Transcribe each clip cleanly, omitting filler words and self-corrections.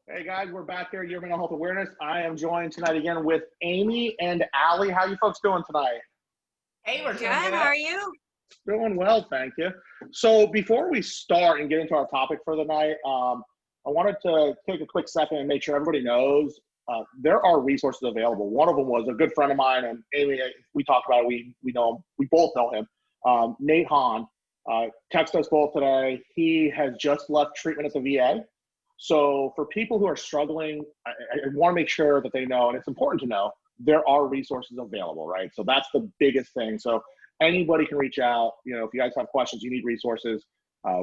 Hey guys, we're back here at Your Mental Health Awareness. I am joined tonight again with Amy and Allie. How you folks doing tonight? Hey, we're Good. doing good. How are you? Doing well, thank you. So before we start and get into our topic for the night, I wanted to take a quick second and make sure everybody knows there are resources available. One of them was a good friend of mine, and Amy, we talked about it. We know him. We both know him. Nate Hahn texted us both today. He has just left treatment at the VA. So for people who are struggling, I want to make sure that they know, and it's important to know, there are resources available, right? So that's the biggest thing. So anybody can reach out. You know, if you guys have questions, you need resources,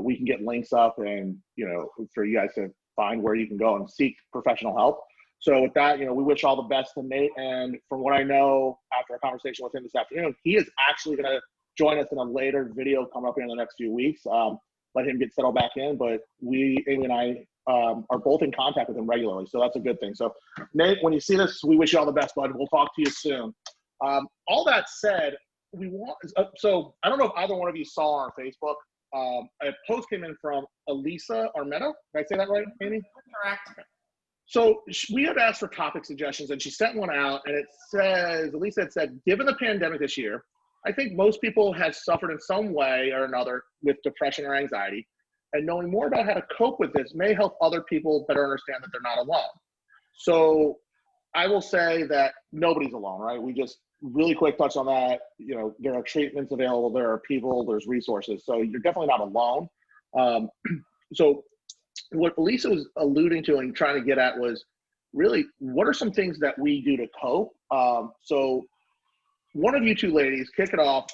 we can get links up and, you know, for you guys to find where you can go and seek professional help. So with that, you know, we wish all the best to Nate. And from what I know, after a conversation with him this afternoon, he is actually going to join us in a later video coming up in the next few weeks. Let him get settled back in. But Amy and I, are both in contact with him regularly. So that's a good thing. So Nate, when you see this, we wish you all the best, bud. We'll talk to you soon. All that said, so I don't know if either one of you saw on Facebook, a post came in from Elisa Armetta. Did I say that right, Amy? Correct. So we had asked for topic suggestions and she sent one out, and it says, Elisa had said, given the pandemic this year, I think most people have suffered in some way or another with depression or anxiety. And knowing more about how to cope with this may help other people better understand that they're not alone. So I will say that nobody's alone, right? We just really quick touch on that. You know, there are treatments available, there are people, there's resources. So you're definitely not alone. So what Elisa was alluding to and trying to get at was really, what are some things that we do to cope? So one of you two ladies, kick it off.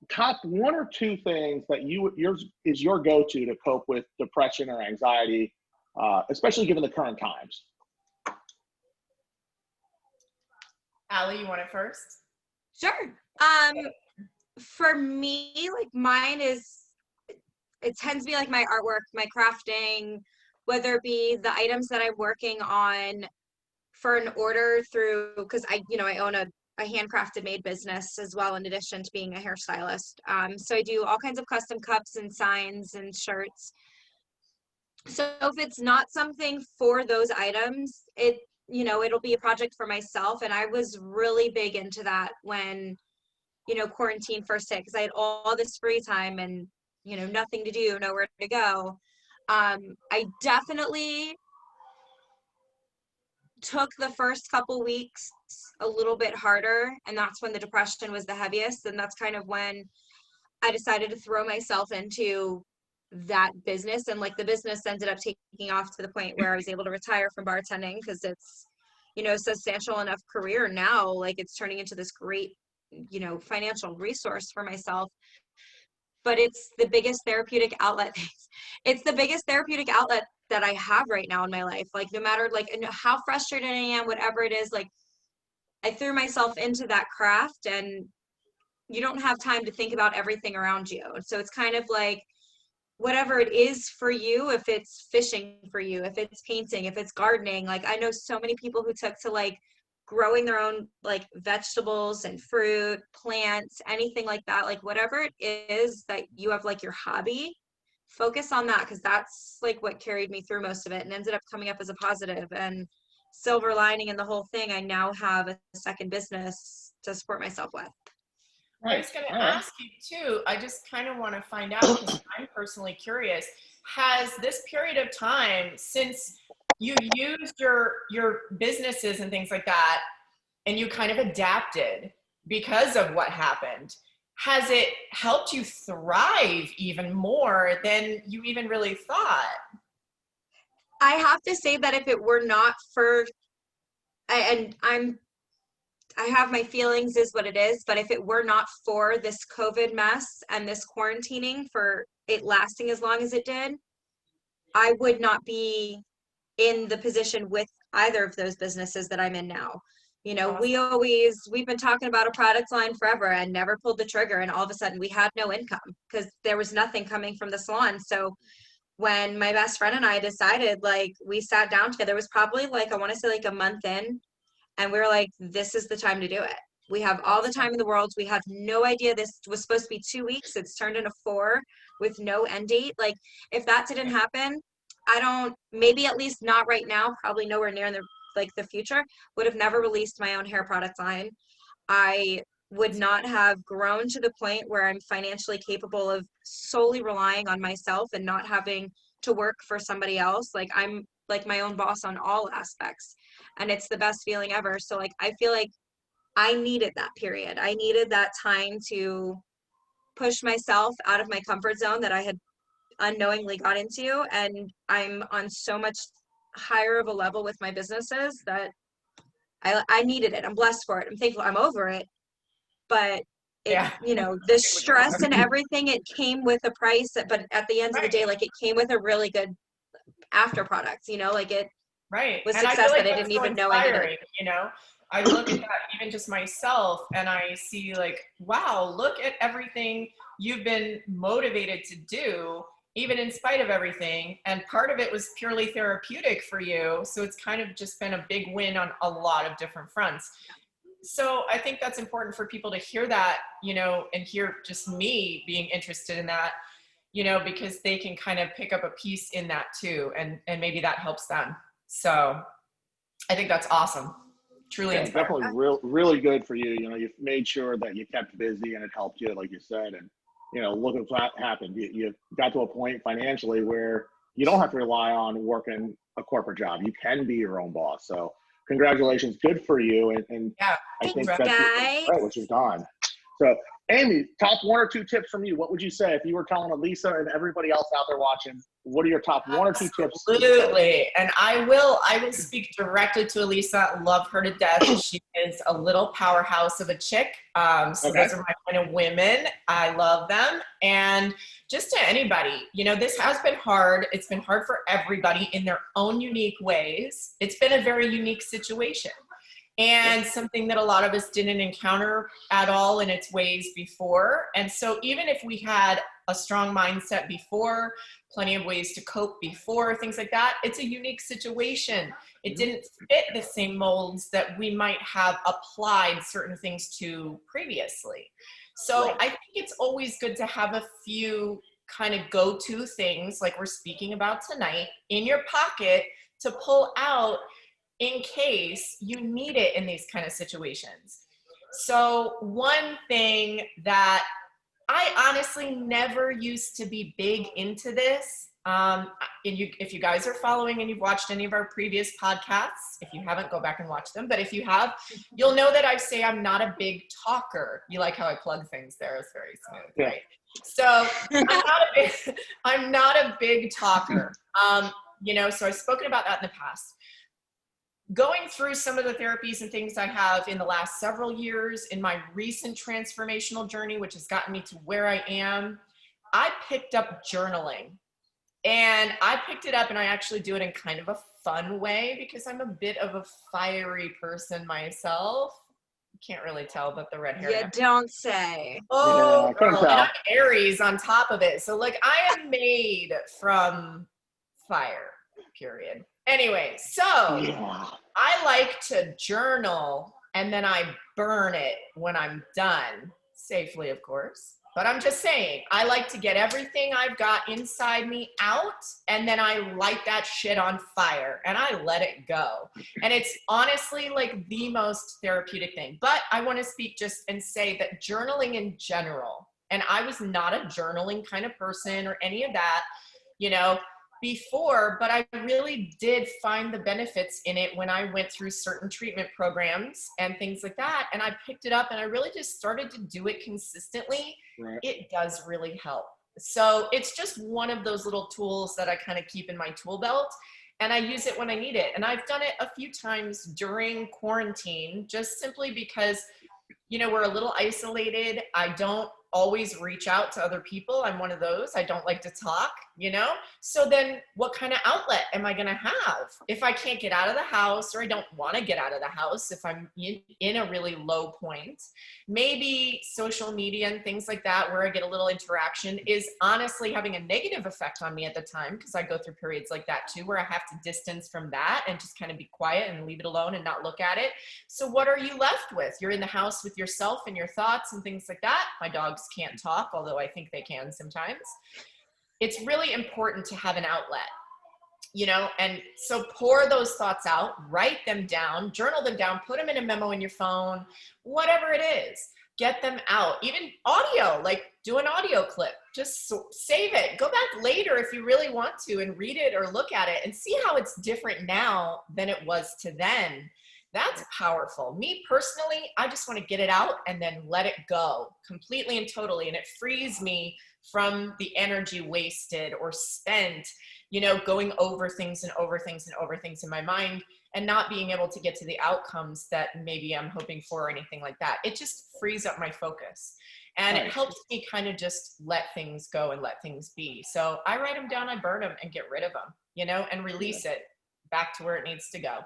Top one or two things that yours is your go-to to cope with depression or anxiety, especially given the current times. Allie, you want it first? Sure. For me, like mine is, it tends to be like my artwork, my crafting, whether it be the items that I'm working on for an order through, because I own a handcrafted made business as well, in addition to being a hairstylist. So I do all kinds of custom cups and signs and shirts. So if it's not something for those items, it'll be a project for myself. And I was really big into that when, quarantine first hit, because I had all this free time and, nothing to do, nowhere to go. I definitely took the first couple weeks a little bit harder, and that's when the depression was the heaviest, and that's kind of when I decided to throw myself into that business. And like the business ended up taking off to the point where I was able to retire from bartending, because it's a substantial enough career now, like it's turning into this great financial resource for myself. But it's the biggest therapeutic outlet. It's the biggest therapeutic outlet that I have right now in my life. Like no matter like how frustrated I am, whatever it is, like I threw myself into that craft, and you don't have time to think about everything around you. So it's kind of like whatever it is for you, if it's fishing for you, if it's painting, if it's gardening. Like I know so many people who took to like growing their own like vegetables and fruit, plants, anything like that. Like whatever it is that you have like your hobby, focus on that, because that's like what carried me through most of it and ended up coming up as a positive. And silver lining in the whole thing, I now have a second business to support myself with. I was going to ask you too, I just kind of want to find out, because I'm personally curious, has this period of time since you used your businesses and things like that, and you kind of adapted because of what happened, has it helped you thrive even more than you even really thought? I have to say that if it were not for, I have my feelings is what it is, but if it were not for this COVID mess and this quarantining, for it lasting as long as it did, I would not be in the position with either of those businesses that I'm in now. Awesome. We've been talking about a product line forever and never pulled the trigger. And all of a sudden we had no income because there was nothing coming from the salon. So when my best friend and I decided, like, we sat down together, it was probably like, I want to say like a month in, and we were like, this is the time to do it. We have all the time in the world. We had no idea this was supposed to be 2 weeks. It's turned into 4 with no end date. Like, if that didn't happen, I don't, maybe at least not right now, probably nowhere near in the future, would have never released my own hair product line. I would not have grown to the point where I'm financially capable of solely relying on myself and not having to work for somebody else. Like, I'm like my own boss on all aspects, and it's the best feeling ever. So like, I feel like I needed that period. I needed that time to push myself out of my comfort zone that I had unknowingly got into, and I'm on so much higher of a level with my businesses that I needed it. I'm blessed for it. I'm thankful. I'm over it, but it, Yeah. the stress and everything, it came with a price, but at the end of the day, like, it came with a really good after product, like, it Right. was And I feel success like that I that's didn't so even know I needed. inspiring. I look at that even just myself, and I see like, wow, look at everything you've been motivated to do, even in spite of everything. And part of it was purely therapeutic for you. So it's kind of just been a big win on a lot of different fronts. So I think that's important for people to hear that, and hear just me being interested in that, because they can kind of pick up a piece in that too. And maybe that helps them. So I think that's awesome. Truly inspiring. Definitely really good for you. You've made sure that you kept busy and it helped you, like you said. And, look at what happened. You got to a point financially where you don't have to rely on working a corporate job. You can be your own boss. So congratulations. Good for you. And Yeah, I think Thanks, that's guys. right, what you've done. So, Amy, top 1 or 2 tips from you. What would you say if you were telling Elisa and everybody else out there watching? What are your top 1 or 2 tips? Absolutely. And I will speak directly to Elisa. Love her to death. She is a little powerhouse of a chick. So those are my kind of women. I love them. And just to anybody, this has been hard. It's been hard for everybody in their own unique ways. It's been a very unique situation. And something that a lot of us didn't encounter at all in its ways before. And so even if we had a strong mindset before, plenty of ways to cope before, things like that, it's a unique situation. It didn't fit the same molds that we might have applied certain things to previously. So I think it's always good to have a few kind of go-to things like we're speaking about tonight in your pocket to pull out in case you need it in these kind of situations. So one thing that I honestly never used to be big into this, if you guys are following and you've watched any of our previous podcasts, if you haven't, go back and watch them. But if you have, you'll know that I say I'm not a big talker. You like how I plug things there? It's very smooth, right? So I'm not a big talker. So I've spoken about that in the past. Going through some of the therapies and things I have in the last several years in my recent transformational journey, which has gotten me to where I am, I picked up journaling. And I picked it up, and I actually do it in kind of a fun way because I'm a bit of a fiery person myself. You can't really tell, but the red hair. You don't say. Oh, girl. And I'm Aries on top of it. So like, I am made from fire, period. Anyway, so I like to journal, and then I burn it when I'm done, safely, of course. But I'm just saying, I like to get everything I've got inside me out, and then I light that shit on fire, and I let it go. And it's honestly like the most therapeutic thing. But I want to speak just and say that journaling in general, and I was not a journaling kind of person or any of that, before, but I really did find the benefits in it when I went through certain treatment programs and things like that. And I picked it up, and I really just started to do it consistently. Right. It does really help. So it's just one of those little tools that I kind of keep in my tool belt, and I use it when I need it. And I've done it a few times during quarantine, just simply because, we're a little isolated. I don't always reach out to other people. I'm one of those. I don't like to talk, So then what kind of outlet am I going to have if I can't get out of the house, or I don't want to get out of the house if I'm in a really low point? Maybe social media and things like that, where I get a little interaction, is honestly having a negative effect on me at the time, because I go through periods like that too, where I have to distance from that and just kind of be quiet and leave it alone and not look at it. So what are you left with? You're in the house with yourself and your thoughts and things like that. My dogs can't talk, although I think they can sometimes. It's really important to have an outlet. you know, and so pour those thoughts out, write them down, journal them down, put them in a memo in your phone, whatever it is, get them out. Even audio, like do an audio clip, just save it. Go back later if you really want to and read it or look at it and see how it's different now than it was to then. That's powerful. Me personally, I just want to get it out and then let it go completely and totally. And it frees me from the energy wasted or spent, you know, going over things and over things and over things in my mind and not being able to get to the outcomes that maybe I'm hoping for or anything like that. It just frees up my focus. And it helps me kind of just let things go and let things be. So I write them down, I burn them and get rid of them, you know, and release it back to where it needs to go.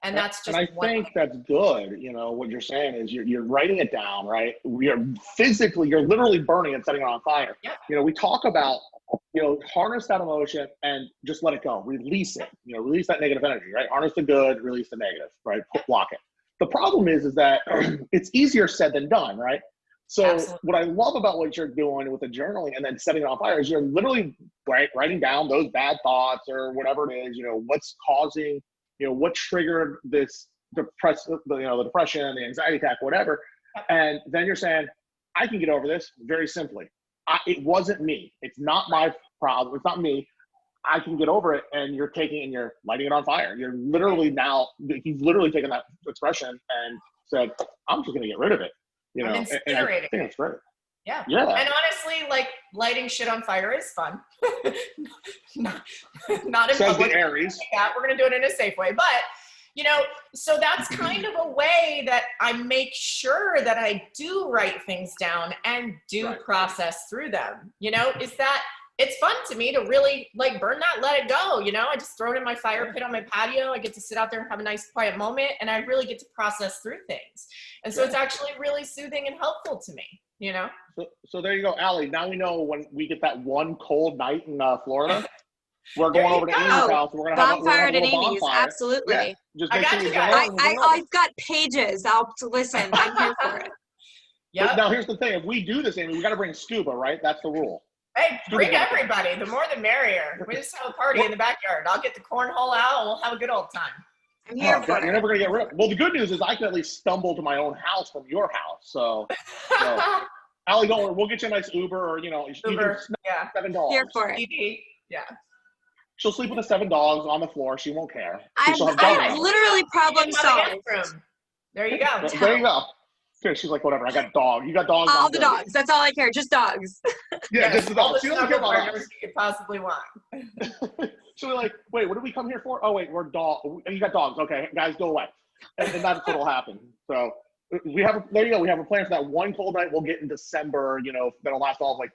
And that's just, and I think that's good. You know, what you're saying is you're writing it down, right? You're literally burning it, setting it on fire. Yep. You know, we talk about, you know, harness that emotion and just let it go, release it, you know, release that negative energy, right? Harness the good, release the negative, right? Block it. The problem is that it's easier said than done, right? So Absolutely. What I love about what you're doing with the journaling and then setting it on fire is you're literally writing down those bad thoughts or whatever it is, you know, what's causing, you know, what triggered this the depression, the anxiety attack, whatever. And then you're saying, I can get over this very simply. It wasn't me. It's not my problem. It's not me. I can get over it. And you're taking it and you're lighting it on fire. You're literally he's literally taken that expression and said, I'm just going to get rid of it. You know, I'm incinerating. And I think it's great. Yeah. And honestly, like lighting shit on fire is fun. not in Says public. The Aries. Yeah, we're going to do it in a safe way. But, you know, so that's kind of a way that I make sure that I do write things down and do process through them. You know, is that it's fun to me to really like burn that, let it go. You know, I just throw it in my fire pit on my patio. I get to sit out there and have a nice quiet moment. And I really get to process through things. And so it's actually really soothing and helpful to me, you know? So there you go, Allie. Now we know when we get that one cold night in Florida, we're going over to Amy's house. And we're going to have bonfire at Amy's. Bonfire. Absolutely. Yeah. Just I make got sure you you guys. I've got pages. Listen. I'm here for it. Yeah. Now here's the thing: if we do this, Amy, we got to bring scuba, right? That's the rule. Hey, bring everybody. The more the merrier. We just have a party in the backyard. I'll get the cornhole out and we'll have a good old time. I'm here for it. You're never going to get rid of it. Well, the good news is I can at least stumble to my own house from your house. So Allie, don't worry. We'll get you a nice Uber or, you know, Uber, yeah. 7 dogs. Here for it. Yeah. She'll sleep with the 7 dogs on the floor. She won't care. I'm literally problem solved. There you go. There you go. She's like, whatever. I got a dog. You got dogs. All the dogs. That's all I care. Just dogs. Yeah, just the dogs. She doesn't care about us. You could possibly want. She'll be like, wait, what did we come here for? Oh, wait, we're dog. You got dogs. Okay, guys, go away. And that's what will happen. So there you go. We have a plan for that one cold night we'll get in December, you know, that'll last all of like,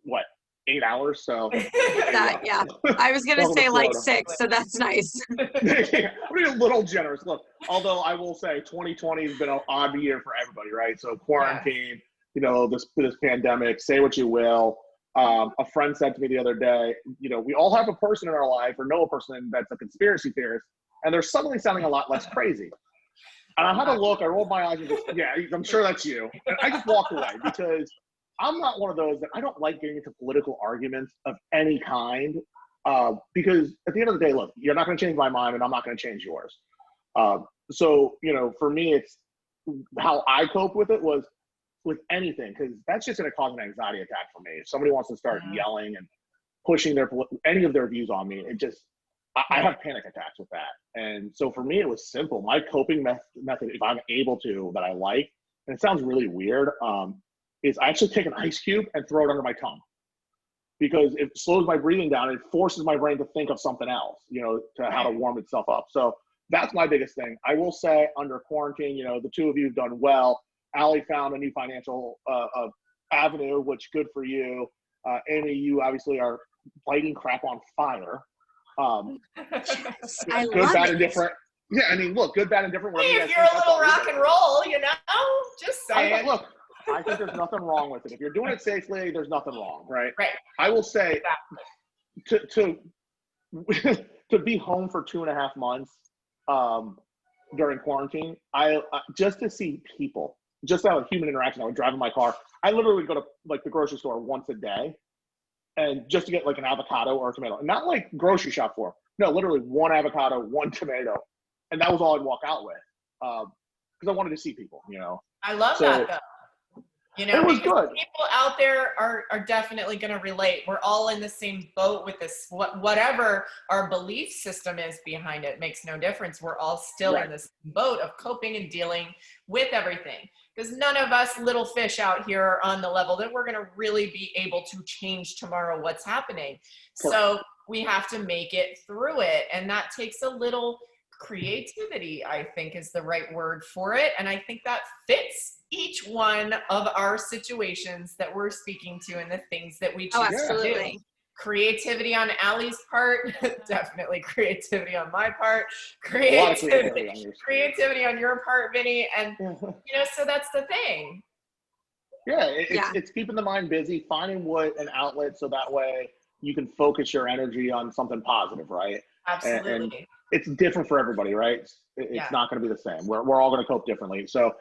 what, 8 hours? So yeah. I was gonna say like 6, so that's nice. Yeah, I'm being a little generous. Look, although I will say 2020 has been an odd year for everybody, right? So quarantine, you know, this pandemic, say what you will. A friend said to me the other day, you know, we all have a person in our life or know a person that's a conspiracy theorist, and they're suddenly sounding a lot less crazy. And I had a look, I rolled my eyes and just, yeah, I'm sure that's you. And I just walked away because I'm not one of those that I don't like getting into political arguments of any kind because at the end of the day, look, you're not going to change my mind and I'm not going to change yours. So, you know, for me, it's how I cope with it was with anything because that's just going to cause an anxiety attack for me. If somebody wants to start yelling and pushing any of their views on me, it just, I have panic attacks with that. And so for me, it was simple. My coping method, if I'm able to, that I like, and it sounds really weird, is I actually take an ice cube and throw it under my tongue because it slows my breathing down. It forces my brain to think of something else, you know, to how to warm itself up. So that's my biggest thing. I will say under quarantine, you know, the two of you have done well. Allie found a new financial avenue, which good for you. Amy, you obviously are lighting crap on fire. I good, love bad, it. and different. Yeah, I mean, look, good, bad, and different. Hey, if you're a little rock and roll, you know, just saying. Look, I think there's nothing wrong with it. If you're doing it safely, there's nothing wrong, right? Right. I will say to be home for 2.5 months during quarantine, I just to see people, just to have a human interaction. I would drive in my car. I literally go to like the grocery store once a day, and just to get like an avocado or a tomato, and not like grocery shop for, No, literally one avocado, one tomato, and that was all I'd walk out with, because I wanted to see people, you know. I love So, that though. You know, it was because good. people out there are definitely going to relate. We're all in the same boat with this. Whatever our belief system is behind it makes no difference. We're all still in this boat of coping and dealing with everything. Because none of us little fish out here are on the level that we're going to really be able to change tomorrow what's happening. Correct. So we have to make it through it. And that takes a little creativity, I think is the right word for it. And I think that fits each one of our situations that we're speaking to and the things that we choose to do. Creativity on Allie's part, definitely creativity on my part, creativity on your part, Vinny. And, you know, so that's the thing. Yeah, it's keeping the mind busy, finding an outlet so that way you can focus your energy on something positive, right? Absolutely. And it's different for everybody, right? It's not going to be the same. We're all going to cope differently. So,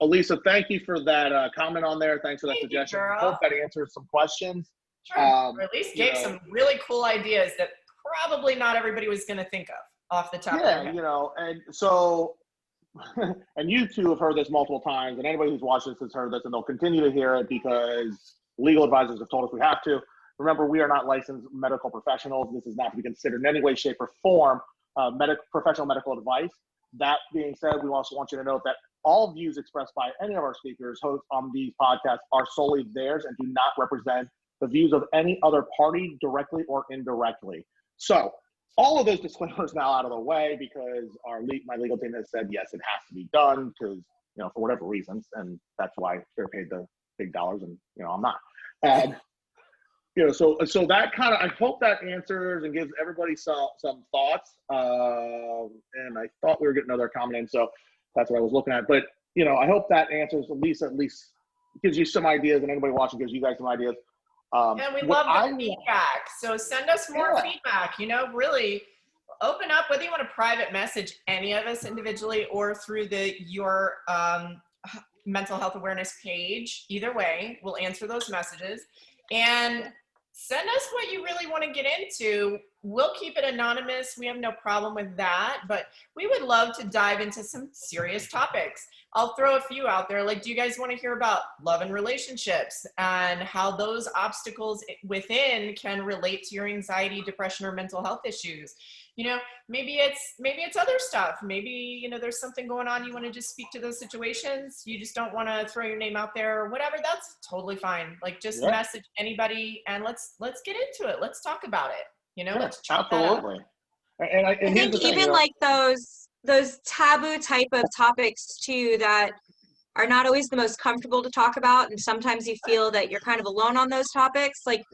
Elisa, thank you for that comment on there. Thanks for that suggestion. I hope that answers some questions. Sure. Or at least gave some really cool ideas that probably not everybody was going to think of off the top of their head. Yeah, you know, and so, and you two have heard this multiple times, and anybody who's watched this has heard this, and they'll continue to hear it because legal advisors have told us we have to. Remember, we are not licensed medical professionals. This is not to be considered in any way, shape, or form professional medical advice. That being said, we also want you to note that all views expressed by any of our speakers, hosts on these podcasts, are solely theirs and do not represent the views of any other party directly or indirectly. So all of those disclaimers now out of the way, because my legal team has said, yes, it has to be done because, you know, for whatever reasons, and that's why they're paid the big dollars and, you know, I'm not. You know, so that kind of, I hope that answers and gives everybody some thoughts. And I thought we were getting another comment in, so that's what I was looking at. But, you know, I hope that answers at least gives you some ideas, and anybody watching gives you guys some ideas. And we love the feedback. So send us more feedback, you know, really open up, whether you want to private message any of us individually or through your mental health awareness page. Either way, we'll answer those messages. And send us what you really want to get into. We'll keep it anonymous. We have no problem with that, but we would love to dive into some serious topics. I'll throw a few out there. Like, do you guys want to hear about love and relationships and how those obstacles within can relate to your anxiety, depression, or mental health issues? You know, maybe it's other stuff. Maybe, you know, there's something going on. You want to just speak to those situations. You just don't want to throw your name out there or whatever. That's totally fine. Like, just message anybody and let's get into it. Let's talk about it. You know, let's chat that up. And I think even like those taboo type of topics too that are not always the most comfortable to talk about, and sometimes you feel that you're kind of alone on those topics. Like,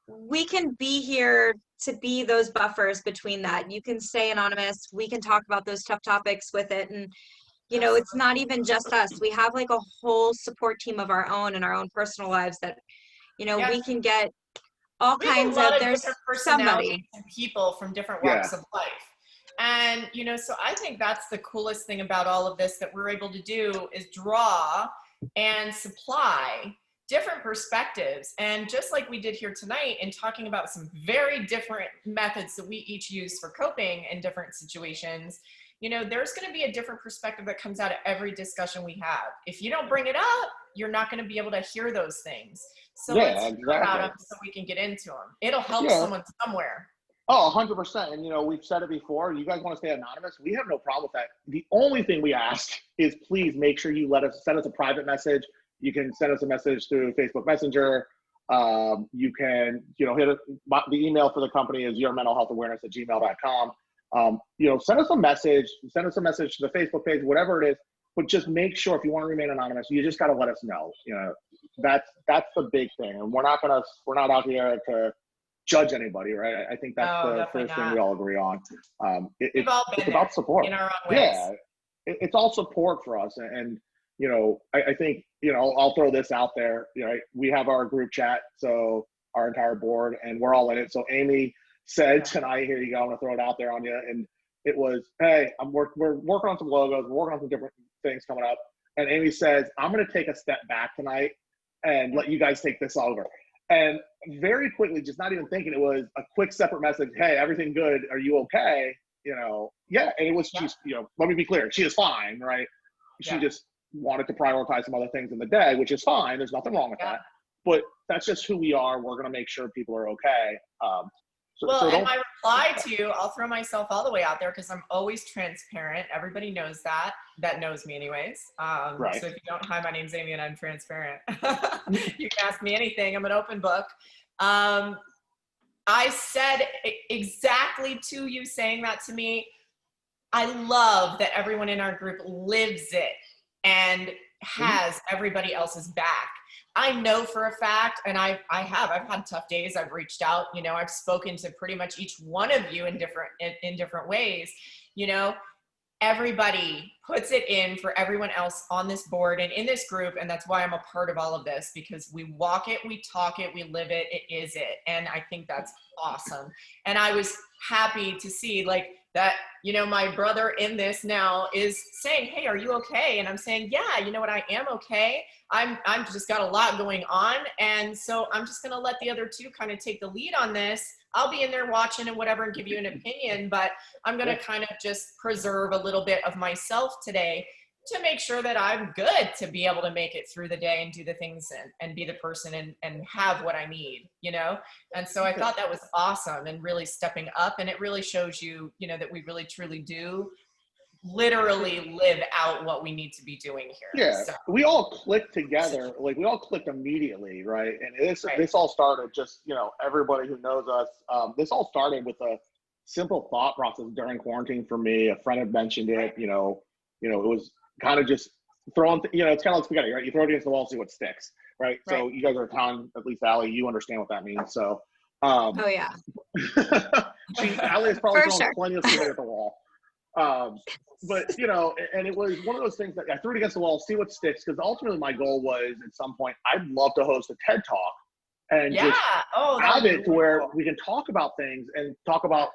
we can be here to be those buffers between that. You can stay anonymous. We can talk about those tough topics with it. And, you know, it's not even just us. We have like a whole support team of our own in our own personal lives that, you know, we can get all kinds of, there's different personalities and people from different walks of life. And, you know, so I think that's the coolest thing about all of this that we're able to do is draw and supply different perspectives. And just like we did here tonight in talking about some very different methods that we each use for coping in different situations, you know, there's going to be a different perspective that comes out of every discussion we have. If you don't bring it up, you're not going to be able to hear those things. So let's hear about them so we can get into them. It'll help someone somewhere. Oh, 100%. And, you know, we've said it before. You guys want to stay anonymous? We have no problem with that. The only thing we ask is please make sure you send us a private message. You can send us a message through Facebook Messenger. You can, you know, the email for the company is yourmentalhealthawareness@gmail.com. You know, send us a message to the Facebook page, whatever it is, but just make sure if you want to remain anonymous, you just got to let us know. You know, that's the big thing. And we're not out here to judge anybody, right? I think that's the first thing we all agree on. It's about support. In our own ways. Yeah, it's all support for us. And you know, I think, you know, I'll throw this out there. You know, we have our group chat, so our entire board, and we're all in it. So Amy said tonight, here you go, I'm gonna throw it out there on you. And it was, hey, we're working on some logos, we're working on some different things coming up. And Amy says, I'm gonna take a step back tonight and let you guys take this over. And very quickly, just not even thinking, it was a quick separate message. Hey, everything good? Are you okay? Yeah. And it was just, let me be clear. She is fine, right? She just wanted to prioritize some other things in the day, which is fine. There's nothing wrong with that. But that's just who we are. We're going to make sure people are okay. And my reply to you, I'll throw myself all the way out there because I'm always transparent. Everybody knows that knows me anyways. Right. So if you don't, hi, my name's Amy and I'm transparent. You can ask me anything. I'm an open book. I said exactly to you saying that to me. I love that everyone in our group lives it and has everybody else's back. I know for a fact, and I've had tough days. I've reached out, I've spoken to pretty much each one of you in different ways, everybody puts it in for everyone else on this board and in this group. And that's why I'm a part of all of this, because we walk it, we talk it, we live it, it is it. And I think that's awesome. And I was happy to see that, my brother in this now is saying, hey, are you okay? And I'm saying, yeah, you know what? I am okay. I'm just got a lot going on. And so I'm just going to let the other two kind of take the lead on this. I'll be in there watching and whatever and give you an opinion, but I'm going to kind of just preserve a little bit of myself today to make sure that I'm good to be able to make it through the day and do the things and be the person and have what I need, And so I thought that was awesome and really stepping up. And it really shows you, that we really truly do literally live out what we need to be doing here. Yeah. So we all clicked together. We all clicked immediately. Right. And this all started just, everybody who knows us, this all started with a simple thought process during quarantine for me. A friend had mentioned it, it was kind of just throwing, it's kind of like spaghetti, right? You throw it against the wall, see what sticks, right? So you guys are Italian, at least Allie, you understand what that means. So, oh yeah. Allie is probably throwing plenty of spaghetti at the wall. But, and it was one of those things that I threw it against the wall, see what sticks. Because ultimately my goal was at some point, I'd love to host a TED Talk and just have it to where we can talk about things and talk about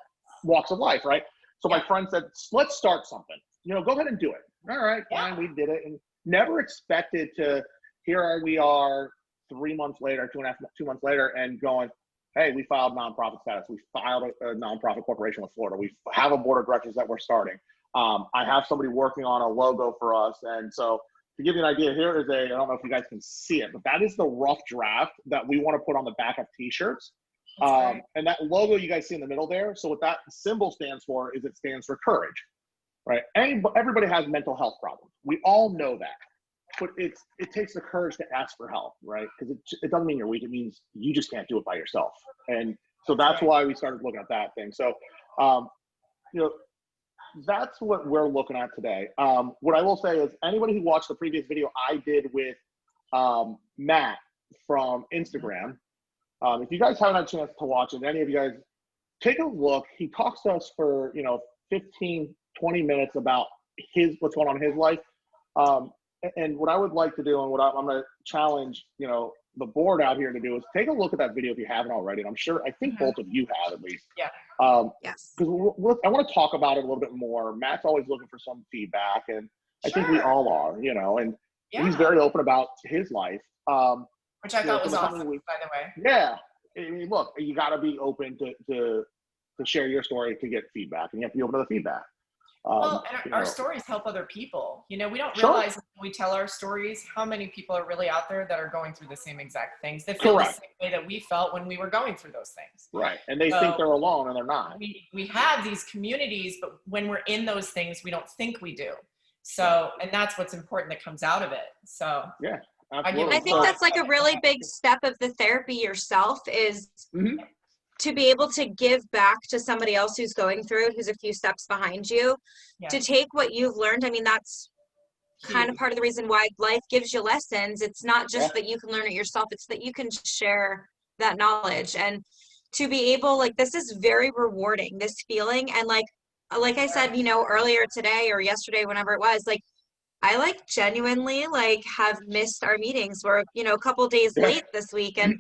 walks of life, right? So my friend said, let's start something. Go ahead and do it. All right, fine, we did it. And never expected to, here we are 3 months later, 2 months later, and going, hey, we filed nonprofit status. We filed a nonprofit corporation with Florida. We have a board of directors that we're starting. I have somebody working on a logo for us. And so to give you an idea, here is I don't know if you guys can see it, but that is the rough draft that we want to put on the back of t-shirts. And that logo you guys see in the middle there. So what that symbol stands for is it stands for courage. Right. Everybody has mental health problems. We all know that. But it takes the courage to ask for help, right? Because it doesn't mean you're weak. It means you just can't do it by yourself. And so that's why we started looking at that thing. So, that's what we're looking at today. What I will say is anybody who watched the previous video I did with Matt from Instagram, if you guys haven't had a chance to watch it, any of you guys, take a look. He talks to us for, 15, 20 minutes about what's going on in his life. And what I would like to do and what I'm going to challenge, the board out here to do is take a look at that video if you haven't already. And I think both of you have at least. Yeah. Yes. Because I want to talk about it a little bit more. Matt's always looking for some feedback, and I think we all are, and he's very open about his life. Which I thought was awesome, by the way. Yeah. I mean, look, you got to be open to share your story to get feedback, and you have to be open to the feedback. And our stories help other people. We don't realize when we tell our stories how many people are really out there that are going through the same exact things. They feel the same way that we felt when we were going through those things. Right. And they think they're alone, and they're not. We have these communities, but when we're in those things, we don't think we do. So, and that's what's important that comes out of it. So, yeah. Absolutely. I think that's like a really big step of the therapy yourself is to be able to give back to somebody else who's going through it, who's a few steps behind you, to take what you've learned. I mean, that's kind of part of the reason why life gives you lessons. It's not just that you can learn it yourself, it's that you can share that knowledge. And to be able, this is very rewarding, this feeling. And like I said, earlier today or yesterday, whenever it was, I like genuinely like have missed our meetings. We're, you know, a couple days Yeah. late this week, and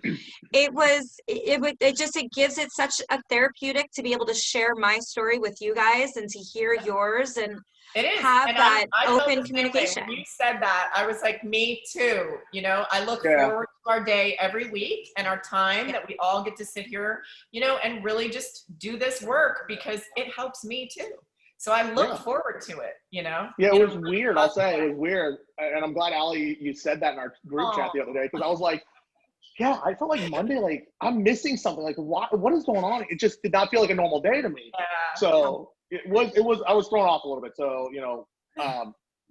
it gives it such a therapeutic to be able to share my story with you guys and to hear yours and It is. have And that I felt open the same way. communication. When you said that, I was like, me too. You know, I look Yeah. forward to our day every week and our time that we all get to sit here, you know, and really just do this work because it helps me too. So I look forward to it, you know? Yeah, it was weird. I'll say it was weird. And I'm glad, Allie, you said that in our group chat the other day, because I was like, yeah, I felt like Monday, like I'm missing something. Like, what is going on? It just did not feel like a normal day to me. Yeah. So I was thrown off a little bit. So, you know,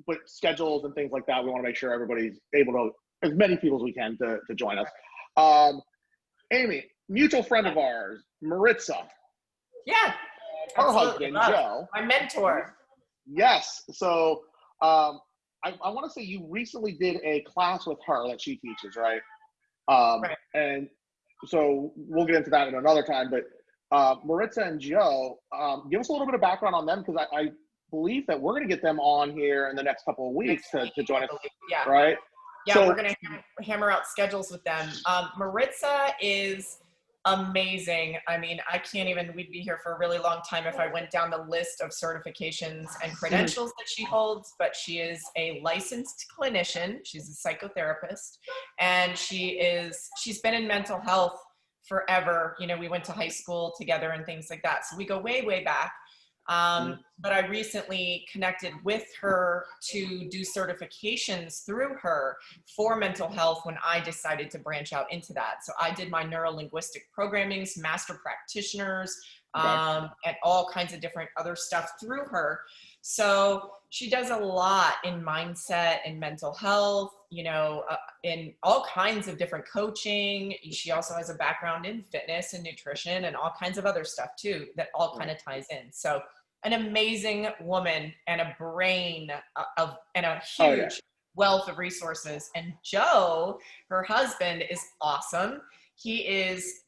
but schedules and things like that, we want to make sure everybody's able to, as many people as we can to join us. Amy, mutual friend of ours, Maritza. Yeah. Her husband, Joe. My mentor. Yes. So I want to say you recently did a class with her that she teaches, right? Right. And so we'll get into that in another time. But Maritza and Joe, give us a little bit of background on them, because I believe that we're going to get them on here in the next couple of weeks to join us. Yeah. Right? Yeah, so, we're going to hammer out schedules with them. Maritza is amazing. I mean, we'd be here for a really long time if I went down the list of certifications and credentials that she holds, but she is a licensed clinician. She's a psychotherapist, and she's been in mental health forever. You know, we went to high school together and things like that. So we go way, way back. But I recently connected with her to do certifications through her for mental health when I decided to branch out into that. So I did my neuro-linguistic programmings, master practitioners, and all kinds of different other stuff through her. So she does a lot in mindset and mental health, you know, in all kinds of different coaching. She also has a background in fitness and nutrition and all kinds of other stuff too, that all kind of ties in. So an amazing woman and a brain and a huge wealth of resources. And Joe, her husband, is awesome. He is,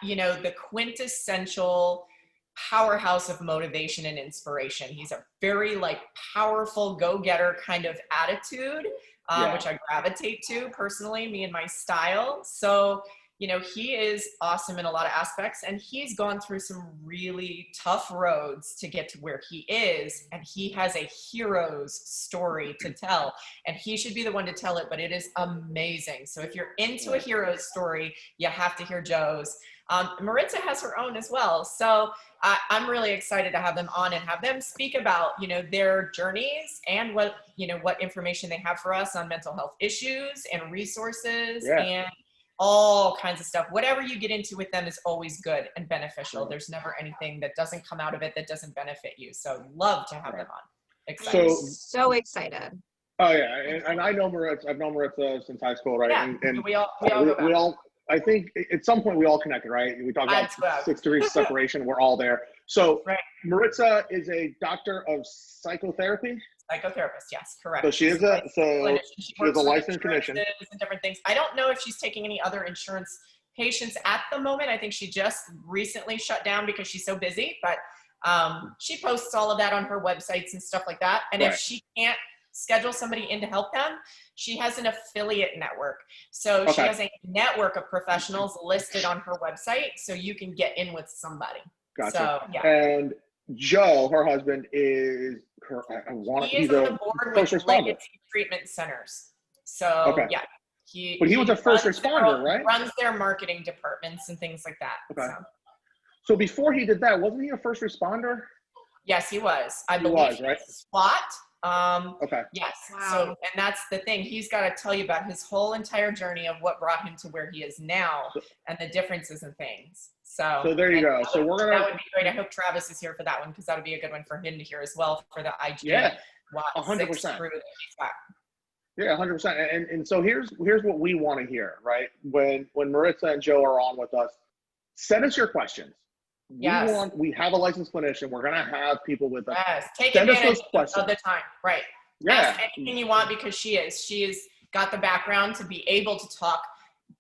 you know, the quintessential powerhouse of motivation and inspiration. He's a very like powerful go-getter kind of attitude, which I gravitate to personally, me and my style. So, you know, he is awesome in a lot of aspects, and he's gone through some really tough roads to get to where he is. And he has a hero's story to tell, and he should be the one to tell it, but it is amazing. So if you're into a hero's story, you have to hear Joe's. Maritza has her own as well. So I'm really excited to have them on and have them speak about, you know, their journeys and what information they have for us on mental health issues and resources and all kinds of stuff. Whatever you get into with them is always good and beneficial. There's never anything that doesn't come out of it that doesn't benefit you. So love to have them on. Excited. So excited. Oh yeah, and I know Maritza. I've known Maritza since high school, right? Yeah, and we all I think at some point we all connected, right? We talked about 6 degrees of separation. We're all there. So Maritza is a doctor of psychotherapy. Psychotherapist, yes, correct. So she is a licensed clinician. And different things. I don't know if she's taking any other insurance patients at the moment. I think she just recently shut down because she's so busy. But she posts all of that on her websites and stuff like that. And if she can't schedule somebody in to help them, she has an affiliate network. So she has a network of professionals listed on her website, so you can get in with somebody. Gotcha. So, And Joe, her husband, is he's on the board with legacy treatment centers. So he was a first responder, right? Runs their marketing departments and things like that. Okay. So before he did that, wasn't he a first responder? Yes, he was. I believe he was, SWAT. Yes. Wow. So, and that's the thing. He's got to tell you about his whole entire journey of what brought him to where he is now and the differences and things. So there you go. So that would be great. I hope Travis is here for that one, because that would be a good one for him to hear as well for the IG. Yeah, 100%. Yeah, 100%. And so here's what we want to hear, right? When Maritza and Joe are on with us, send us your questions. Yes. We have a licensed clinician. We're going to have people with us. Yes. Take advantage of the time. Right. Yeah. Ask anything you want, because she has got the background to be able to talk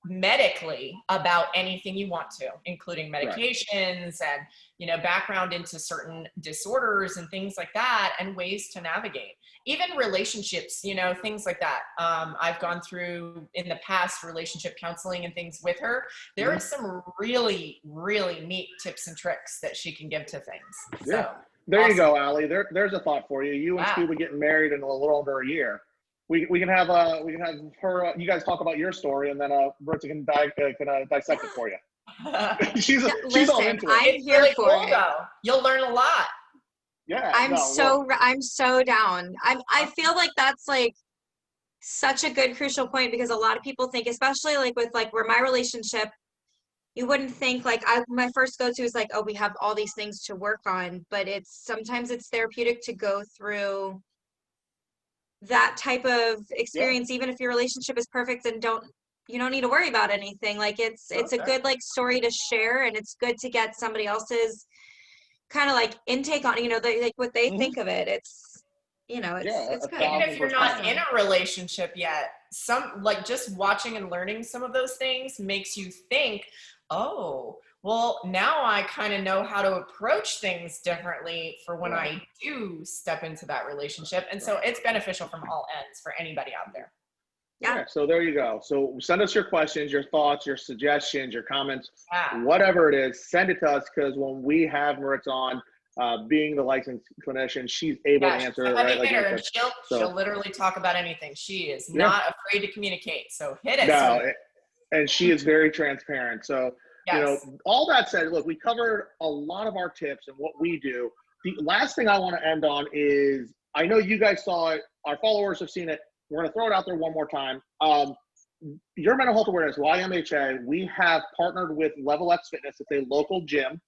medically about anything you want to, including medications and, you know, background into certain disorders and things like that, and ways to navigate even relationships, you know, things like that. I've gone through in the past relationship counseling and things with her. There are some really, really neat tips and tricks that she can give to things. Yeah. So there awesome. You go, Allie. There's a thought for you. You and Scuba getting married in a little over a year. We can have her. You guys talk about your story, and then Bertha can dissect it for you. she's all into it. It's really cool, though. You'll learn a lot. Yeah, I'm so down. I feel like that's like such a good crucial point, because a lot of people think, especially like with like where my relationship, you wouldn't think like my first go-to is like, oh, we have all these things to work on, but sometimes it's therapeutic to go through that type of experience, even if your relationship is perfect and you don't need to worry about anything. Like it's a good like story to share, and it's good to get somebody else's kind of like intake on, you know, like what they think of it. It's, you know, it's good. Even if you're not in a relationship yet, some like just watching and learning some of those things makes you think, oh, well, now I kind of know how to approach things differently for when I do step into that relationship. And so it's beneficial from all ends for anybody out there. Yeah. So there you go. So send us your questions, your thoughts, your suggestions, your comments, whatever it is, send it to us, because when we have Maritza on, being the licensed clinician, she's able to answer it. Right? Like she'll literally talk about anything. She is not afraid to communicate. So hit it. And she is very transparent. So, you know, all that said, look, we covered a lot of our tips and what we do. The last thing I want to end on is, I know you guys saw it. Our followers have seen it. We're going to throw it out there one more time. Your mental health awareness, YMHA, we have partnered with Level X Fitness. It's a local gym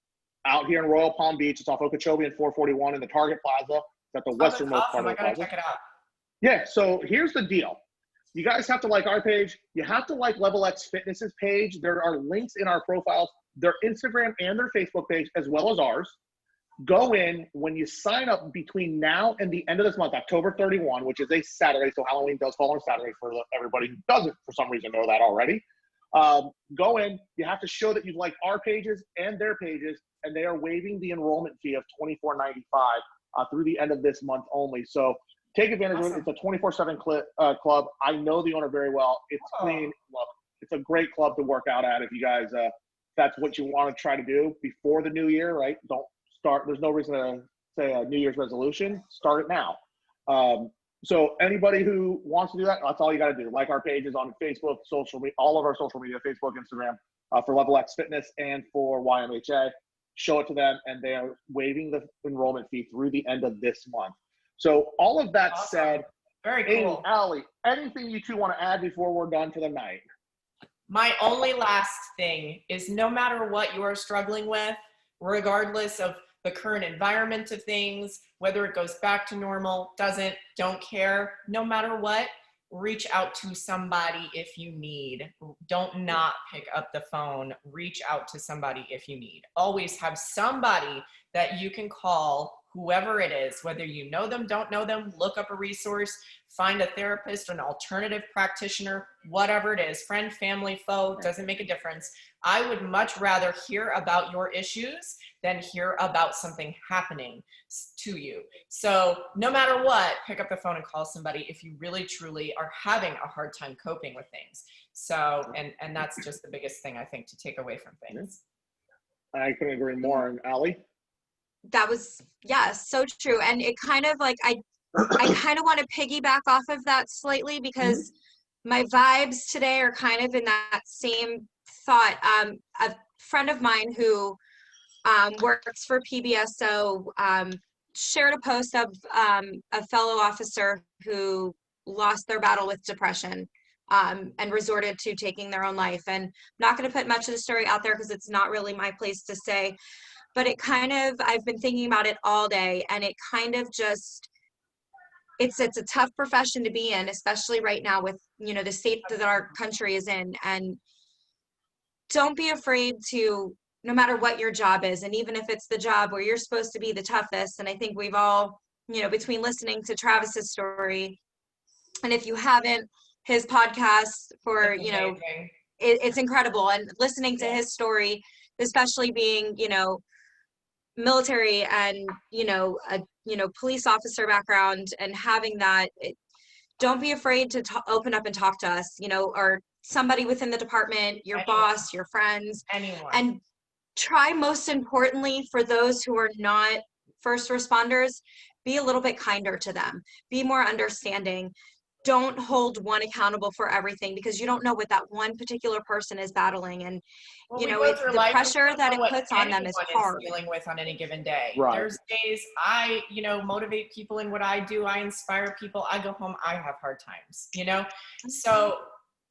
out here in Royal Palm Beach. It's off Okeechobee and 441 in the Target Plaza. It's at the westernmost part of the plaza. Check it out. Yeah, so here's the deal. You guys have to like our page. You have to like Level X Fitness's page. There are links in our profiles, their Instagram and their Facebook page, as well as ours. Go in when you sign up between now and the end of this month, October 31, which is a Saturday. So Halloween does fall on Saturday for everybody who doesn't, for some reason, know that already. Go in. You have to show that you've liked our pages and their pages, and they are waiving the enrollment fee of $24.95 through the end of this month only. So take advantage of it. It's a 24/7 club. I know the owner very well. It's clean. Look, it's a great club to work out at if you guys, that's what you want to try to do before the new year, right? Don't start. There's no reason to say a New Year's resolution. Start it now. So anybody who wants to do that, that's all you got to do. Like our pages on Facebook, social media, all of our social media, Facebook, Instagram, for Level X Fitness and for YMHA. Show it to them, and they are waiving the enrollment fee through the end of this month. So all of that said, very cool. Amy, Allie, anything you two want to add before we're done for the night? My only last thing is, no matter what you are struggling with, regardless of the current environment of things, whether it goes back to normal, doesn't, don't care, no matter what, reach out to somebody if you need. Don't not pick up the phone. Reach out to somebody if you need. Always have somebody that you can call, whoever it is, whether you know them, don't know them, look up a resource, find a therapist, an alternative practitioner, whatever it is, friend, family, foe, doesn't make a difference. I would much rather hear about your issues than hear about something happening to you. So no matter what, pick up the phone and call somebody if you really truly are having a hard time coping with things. So, and that's just the biggest thing I think to take away from things. I couldn't agree more. And Allie? That was, so true. And it kind of like, I kind of want to piggyback off of that slightly, because my vibes today are kind of in that same thought. A friend of mine who works for PBSO shared a post of a fellow officer who lost their battle with depression and resorted to taking their own life. And I'm not going to put much of the story out there because it's not really my place to say, but it kind of, I've been thinking about it all day, and it kind of just, it's a tough profession to be in, especially right now with, you know, the state that our country is in. And don't be afraid to, no matter what your job is, and even if it's the job where you're supposed to be the toughest, and I think we've all, you know, between listening to Travis's story, and if you haven't, his podcast for, you know, it's incredible. And listening to his story, especially being, you know, military and, you know, a, you know, police officer background, and having that, don't be afraid to open up and talk to us, you know, or somebody within the department, your boss, your friends, anyone. And try, most importantly, for those who are not first responders, be a little bit kinder to them, be more understanding. Don't hold one accountable for everything, because you don't know what that one particular person is battling. And well, you know, the pressure that it puts on them is hard. Dealing with on any given day. Right. There's days I, you know, motivate people in what I do. I inspire people. I go home, I have hard times, you know? So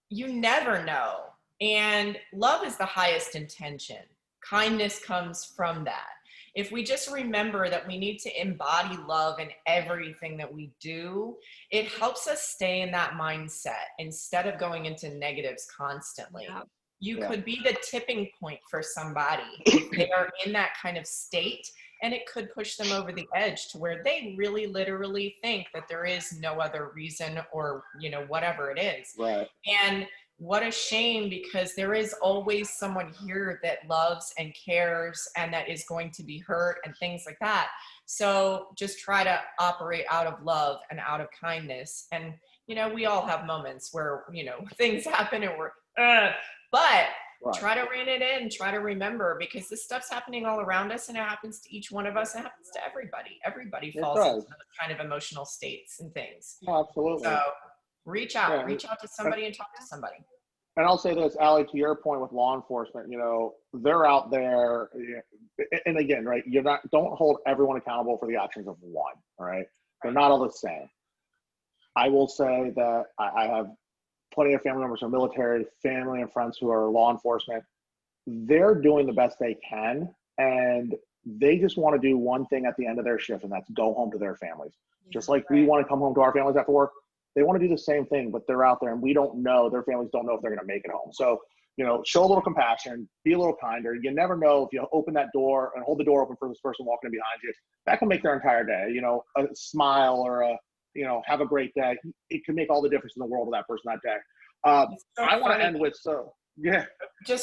you never know. And love is the highest intention. Kindness comes from that. If we just remember that we need to embody love in everything that we do, it helps us stay in that mindset instead of going into negatives constantly. Yeah. You could be the tipping point for somebody if they are in that kind of state, and it could push them over the edge to where they really literally think that there is no other reason, or, you know, whatever it is. Right. And what a shame, because there is always someone here that loves and cares and that is going to be hurt and things like that. So just try to operate out of love and out of kindness. And, you know, we all have moments where, you know, things happen and we're, but try to rein it in, try to remember, because this stuff's happening all around us, and it happens to each one of us. It happens to everybody. Everybody falls into those kind of emotional states and things. Oh, absolutely. So reach out to somebody and talk to somebody. And I'll say this, Allie, to your point with law enforcement, you know, they're out there, and again, right, don't hold everyone accountable for the actions of one, all right? They're not all the same. I will say that I have plenty of family members who are military, family and friends who are law enforcement. They're doing the best they can, and they just want to do one thing at the end of their shift, and that's go home to their families. Just like we want to come home to our families after work, they want to do the same thing, but they're out there, and we don't know, their families don't know if they're going to make it home. So, you know, show a little compassion, be a little kinder. You never know, if you open that door and hold the door open for this person walking in behind you, that can make their entire day. You know, a smile or a, you know, have a great day. It can make all the difference in the world to that person that day. I want to end with,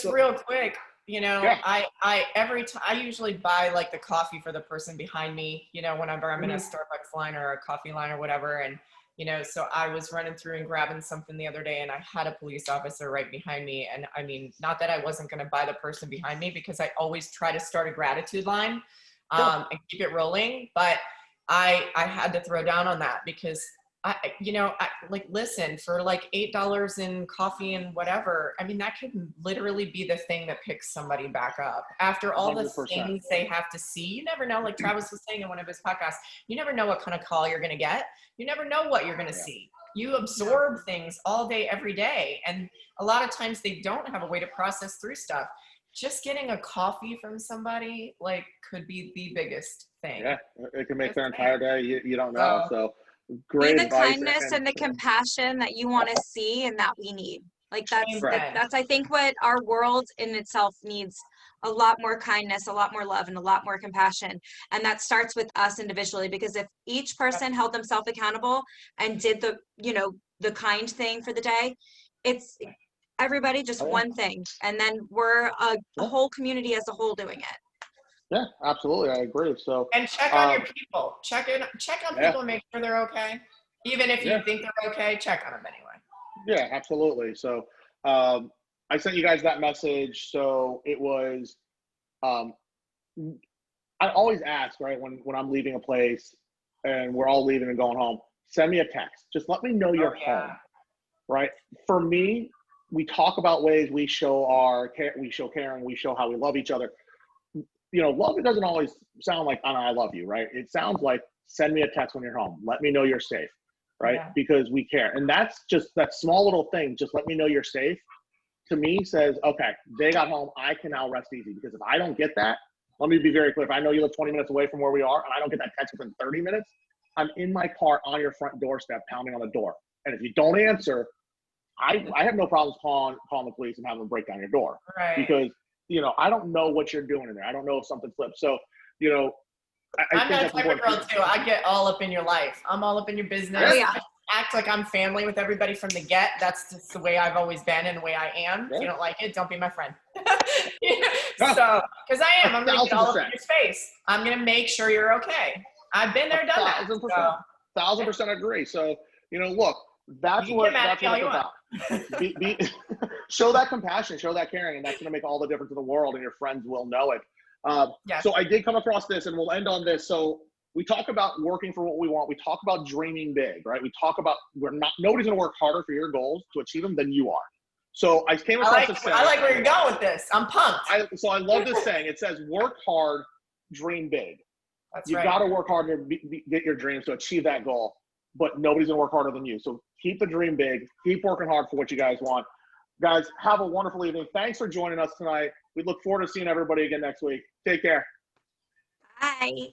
real quick, you know, I usually buy like the coffee for the person behind me, you know, whenever I'm in a Starbucks line or a coffee line or whatever. And, you know, so I was running through and grabbing something the other day, and I had a police officer right behind me. And I mean, not that I wasn't going to buy the person behind me, because I always try to start a gratitude line and keep it rolling. But I had to throw down on that, because listen, for like $8 in coffee and whatever, I mean, that could literally be the thing that picks somebody back up after all 100%. The things they have to see. You never know, like Travis was saying in one of his podcasts, you never know what kind of call you're going to get. You never know what you're going to see. You absorb things all day, every day. And a lot of times they don't have a way to process through stuff. Just getting a coffee from somebody could be the biggest thing. Yeah, it can make their entire day. You don't know. So great be the advice. Kindness and the compassion that you want to see and that we need. That's I think what our world in itself needs: a lot more kindness, a lot more love, and a lot more compassion. And that starts with us individually, because if each person held themselves accountable and did the kind thing for the day, it's everybody just one thing, and then we're a whole community as a whole doing it. Yeah, absolutely. I agree. So, and check on your people. Check on people and make sure they're okay. Even if you think they're okay, check on them anyway. Yeah, absolutely. So, I sent you guys that message. So it was, I always ask, right, when I'm leaving a place and we're all leaving and going home, send me a text. Just let me know you're home, right? For me, we talk about ways we show we show caring, we show how we love each other. You know, love, it doesn't always sound like, I love you, right? It sounds like, send me a text when you're home. Let me know you're safe, right? Yeah. Because we care. And that's just that small little thing, just let me know you're safe, to me says, okay, they got home, I can now rest easy. Because if I don't get that, let me be very clear. If I know you live 20 minutes away from where we are and I don't get that text within 30 minutes, I'm in my car on your front doorstep pounding on the door. And if you don't answer, I have no problems calling the police and having them break down your door. Right. Because, you know, I don't know what you're doing in there. I don't know if something flips. So, you know, I'm that type of girl too. I get all up in your life. I'm all up in your business. Oh, yeah. act like I'm family with everybody from the get. That's just the way I've always been and the way I am. If you don't like it, don't be my friend. So, because I am. I'm going to get all up in your face. I'm going to make sure you're okay. I've been there, done that. 1,000% agree. So, look, that's what it's about. Show that compassion, show that caring, and that's going to make all the difference in the world, and your friends will know it. So I did come across this, and we'll end on this. So we talk about working for what we want. We talk about dreaming big, right? We talk about nobody's going to work harder for your goals to achieve them than you are. So I came across this saying. I like where you're going with this. I'm pumped. So I love this saying. It says, work hard, dream big. You got to work hard to get your dreams to achieve that goal, but nobody's going to work harder than you. So keep the dream big. Keep working hard for what you guys want. Guys, have a wonderful evening. Thanks for joining us tonight. We look forward to seeing everybody again next week. Take care. Bye.